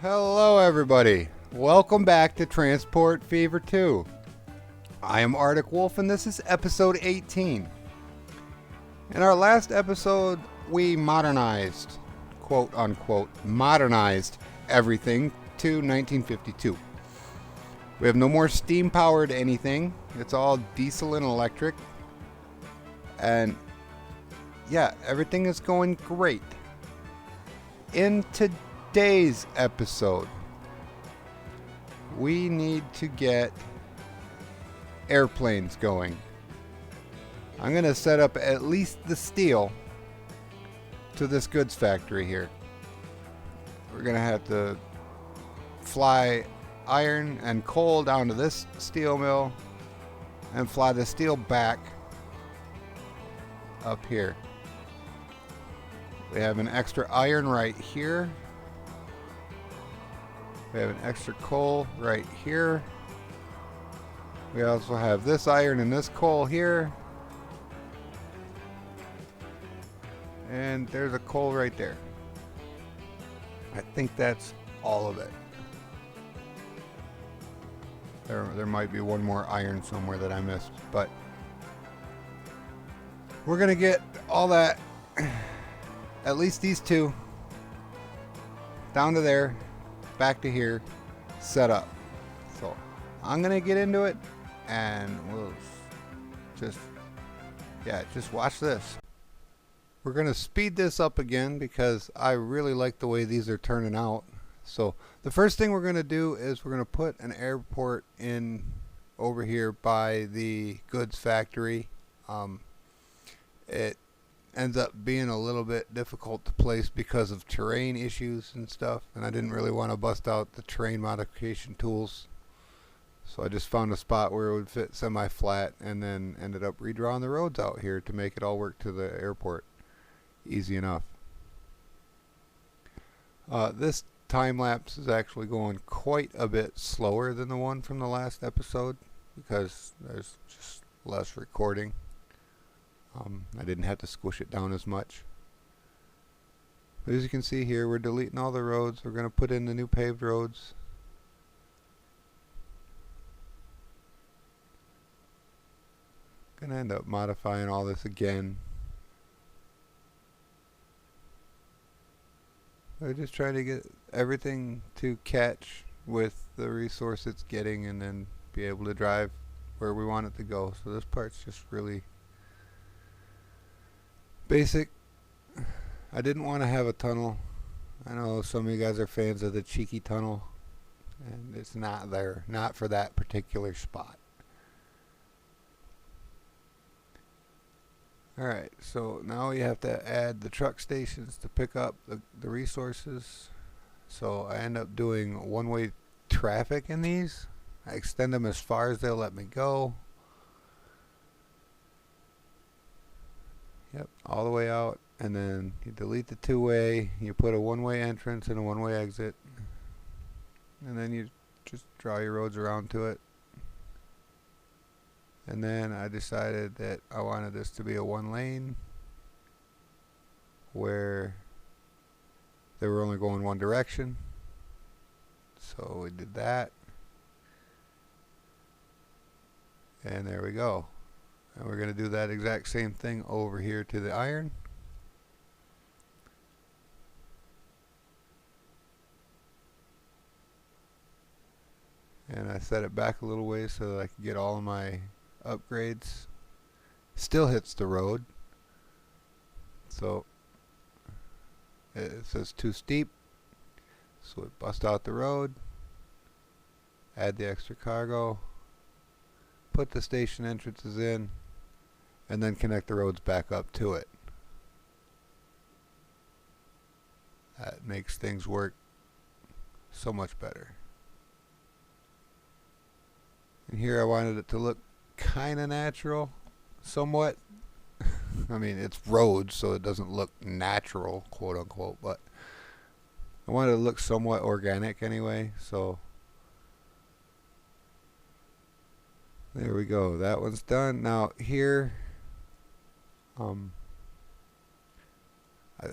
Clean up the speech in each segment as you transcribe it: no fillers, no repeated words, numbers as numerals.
Hello, everybody. Welcome back to Transport Fever 2. I am Arctic Wolf, and this is episode 18. In our last episode, we modernized, quote unquote, modernized everything to 1952. We have no more steam-powered anything. It's all diesel and electric. And yeah, everything is going great. In today's episode, we need to get airplanes going. I'm going to set up at least the steel to this goods factory here. We're going to have to fly iron and coal down to this steel mill and fly the steel back up here. We have an extra iron right here. We have an extra coal right here. We also have this iron and this coal here. And there's a coal right there. I think that's all of it. There might be one more iron somewhere that I missed, but we're gonna get all that, at least these two, down to there, back to here, set up. So I'm gonna get into it, and we'll just watch this. We're gonna speed this up again because I really like the way these are turning out. So the first thing we're going to do is we're going to put an airport in over here by the goods factory. It ends up being a little bit difficult to place because of terrain issues and stuff, and I didn't really want to bust out the terrain modification tools. So I just found a spot where it would fit semi-flat and then ended up redrawing the roads out here to make it all work to the airport. Easy enough. This time lapse is actually going quite a bit slower than the one from the last episode because there's just less recording. I didn't have to squish it down as much. But as you can see here, we're deleting all the roads. We're going to put in the new paved roads. Going to end up modifying all this again. We're just trying to get everything to catch with the resource it's getting and then be able to drive where we want it to go. So this part's just really basic. I didn't want to have a tunnel. I know some of you guys are fans of the cheeky tunnel, and it's not there, not for that particular spot. Alright, so now we have to add the truck stations to pick up the resources. So I end up doing one-way traffic in these. I extend them as far as they'll let me go. Yep, all the way out. And then you delete the two-way. You put a one-way entrance and a one-way exit. And then you just draw your roads around to it. And then I decided that I wanted this to be a one lane where they were only going one direction. So we did that. And there we go. And we're going to do that exact same thing over here to the iron. And I set it back a little ways so that I could get all of my upgrades. Still hits the road, so it says too steep, so it busts out the road, add the extra cargo, put the station entrances in, and then connect the roads back up to it. That makes things work so much better. And here I wanted it to look kind of natural, somewhat. I mean, it's roads, so it doesn't look natural, quote unquote, but I wanted it to look somewhat organic anyway, so there we go. That one's done. Now here,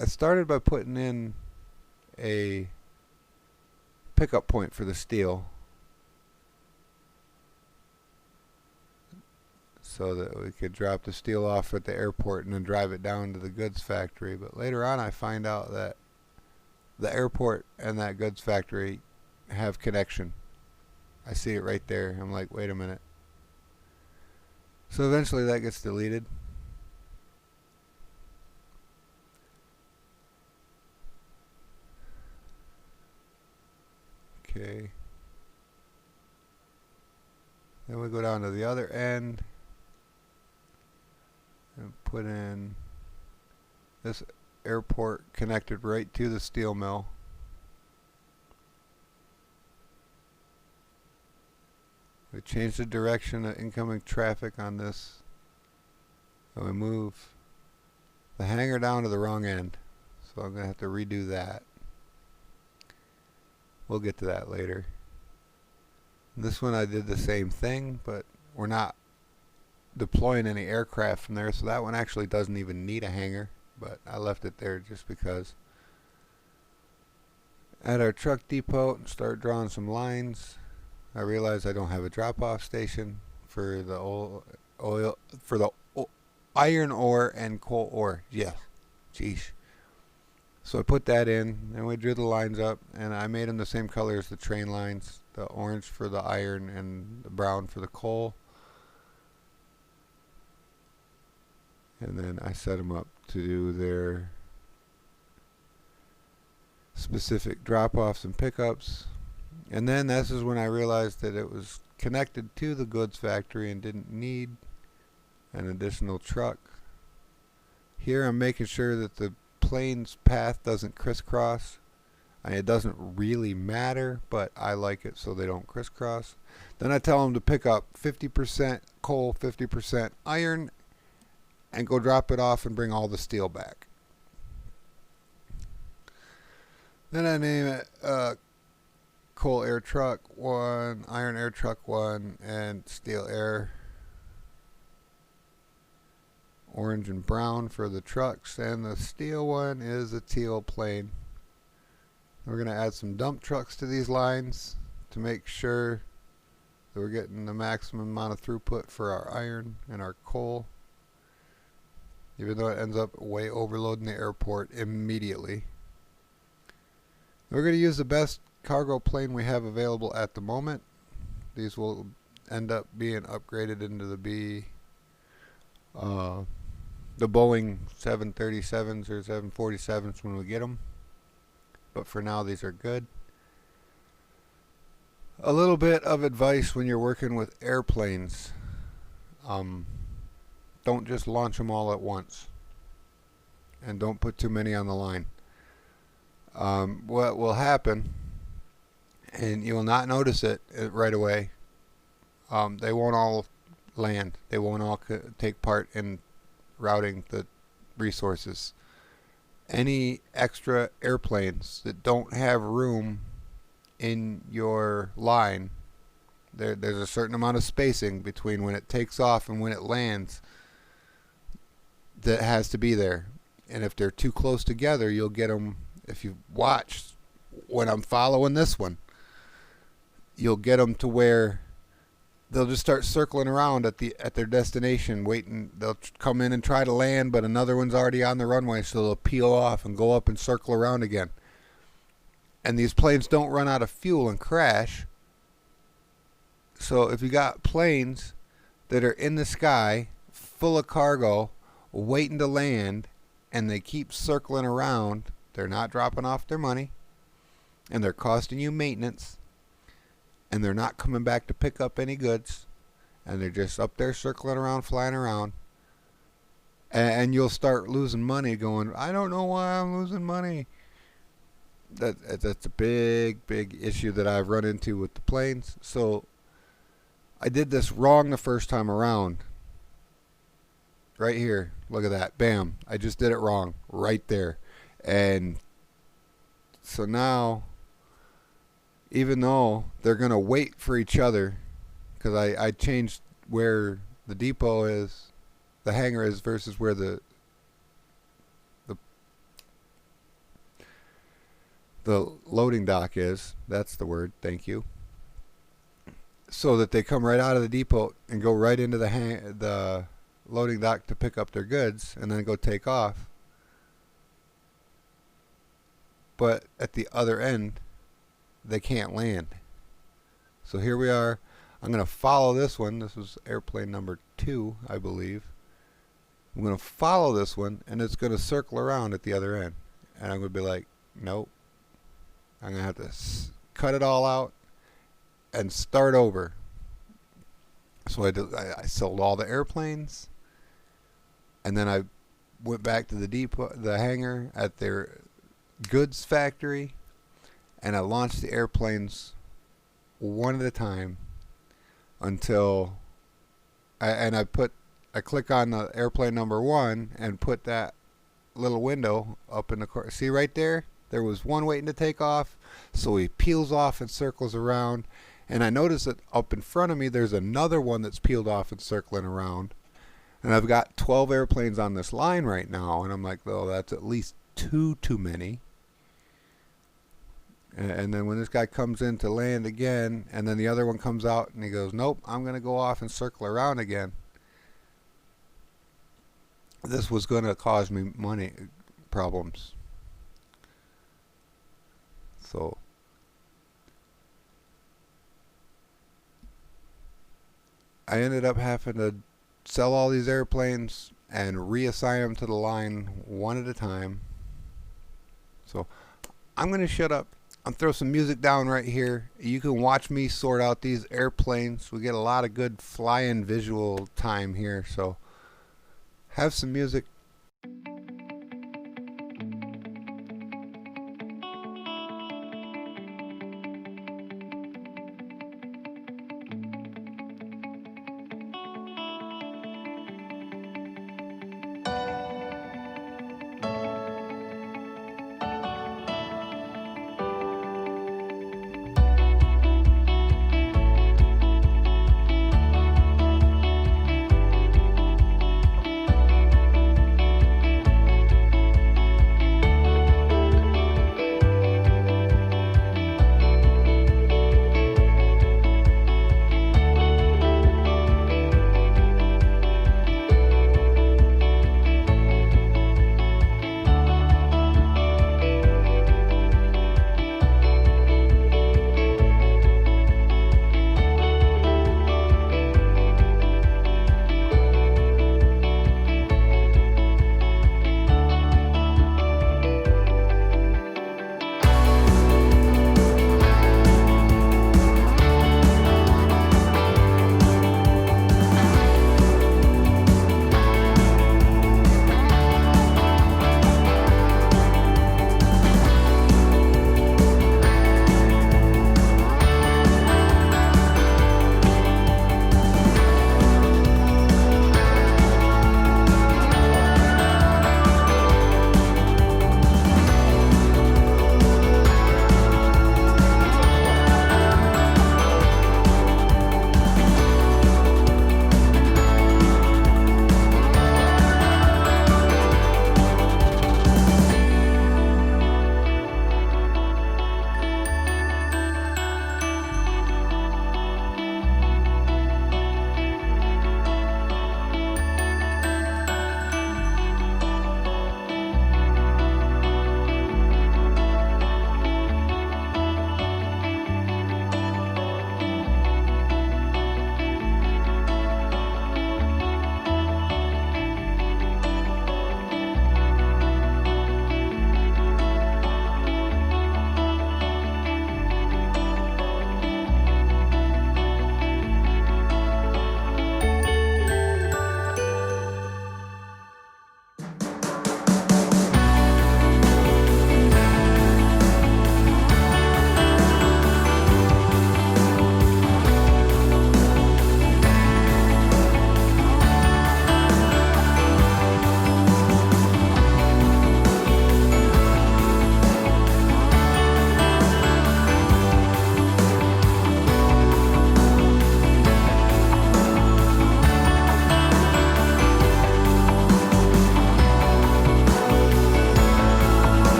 I started by putting in a pickup point for the steel so that we could drop the steel off at the airport and then drive it down to the goods factory. But later on I find out that the airport and that goods factory have connection. I see it right there. I'm like, wait a minute. So eventually that gets deleted. Okay. Then we go down to the other end and put in this airport connected right to the steel mill. We change the direction of incoming traffic on this. And we move the hangar down to the wrong end. So I'm going to have to redo that. We'll get to that later. This one I did the same thing, but we're not deploying any aircraft from there, so that one actually doesn't even need a hangar, but I left it there just because. At our truck depot, start drawing some lines. I realize I don't have a drop-off station for the iron ore and coal ore. Yeah, jeez. So I put that in, and we drew the lines up, and I made them the same color as the train lines, the orange for the iron and the brown for the coal. And then I set them up to do their specific drop-offs and pickups. And then this is when I realized that it was connected to the goods factory and didn't need an additional truck. Here I'm making sure that the plane's path doesn't crisscross. It doesn't really matter, but I like it so they don't crisscross. Then I tell them to pick up 50% coal, 50% iron, and go drop it off and bring all the steel back. Then I name it coal air truck 1, iron air truck 1, and steel air orange and brown for the trucks, and the steel one is a teal plane. We're going to add some dump trucks to these lines to make sure that we're getting the maximum amount of throughput for our iron and our coal, even though it ends up way overloading the airport immediately. We're going to use the best cargo plane we have available at the moment. These will end up being upgraded into the Boeing 737s or 747s when we get them. But for now, these are good. A little bit of advice when you're working with airplanes. Don't just launch them all at once. And don't put too many on the line. What will happen, and you will not notice it right away, they won't all land. They won't all take part in routing the resources. Any extra airplanes that don't have room in your line, there's a certain amount of spacing between when it takes off and when it lands that has to be there. And if they're too close together, you'll get them. If you watch when I'm following this one, you'll get them to where they'll just start circling around at their destination, waiting. They'll come in and try to land, but another one's already on the runway, so they'll peel off and go up and circle around again. And these planes don't run out of fuel and crash. So if you got planes that are in the sky full of cargo waiting to land and they keep circling around, they're not dropping off their money, and they're costing you maintenance, and they're not coming back to pick up any goods, and they're just up there circling around, flying around, and you'll start losing money going, I don't know why I'm losing money. That's a big issue that I've run into with the planes. So I did this wrong the first time around. Right here, look at that, bam, I just did it wrong right there. And so now, even though they're going to wait for each other, because I changed where the depot is, the hangar is, versus where the the loading dock is. That's the word. Thank you. So that they come right out of the depot and go right into the loading dock to pick up their goods and then go take off. But at the other end, they can't land. So here we are. I'm going to follow this one. This was airplane number 2, I believe. I'm going to follow this one, and it's going to circle around at the other end. And I'm going to be like, nope. I'm going to have to cut it all out and start over. So I sold all the airplanes, and then I went back to the depot, the hangar at their goods factory, and I launched the airplanes one at a time until I click on the airplane number 1 and put that little window up in the corner. See right there? There was one waiting to take off, so he peels off and circles around. And I notice that up in front of me, there's another one that's peeled off and circling around. And I've got 12 airplanes on this line right now. And I'm like, well, that's at least 2 too many. And then when this guy comes in to land again, and then the other one comes out and he goes, nope, I'm going to go off and circle around again. This was going to cause me money problems. So I ended up having to sell all these airplanes and reassign them to the line one at a time. So I'm going to shut up. I'll throw some music down right here. You can watch me sort out these airplanes. We get a lot of good flying visual time here. So have some music.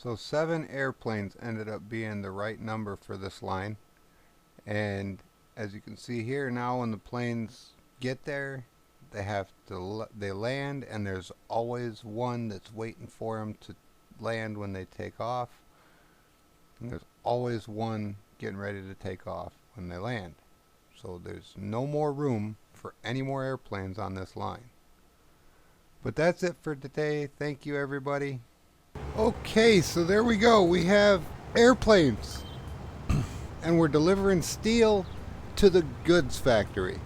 So 7 airplanes ended up being the right number for this line. And as you can see here now, when the planes get there, they land, and there's always one that's waiting for them to land when they take off. And there's always one getting ready to take off when they land. So there's no more room for any more airplanes on this line. But that's it for today. Thank you, everybody. Okay, so there we go. We have airplanes. And we're delivering steel to the goods factory.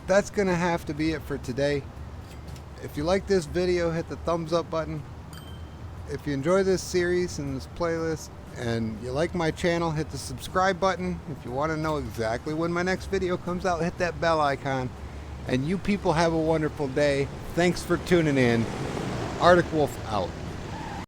That's going to have to be it for today. If you like this video, hit the thumbs up button. If you enjoy this series and this playlist, and you like my channel, hit the subscribe button. If you want to know exactly when my next video comes out, hit that bell icon. And you people have a wonderful day. Thanks for tuning in. Arctic Wolf out.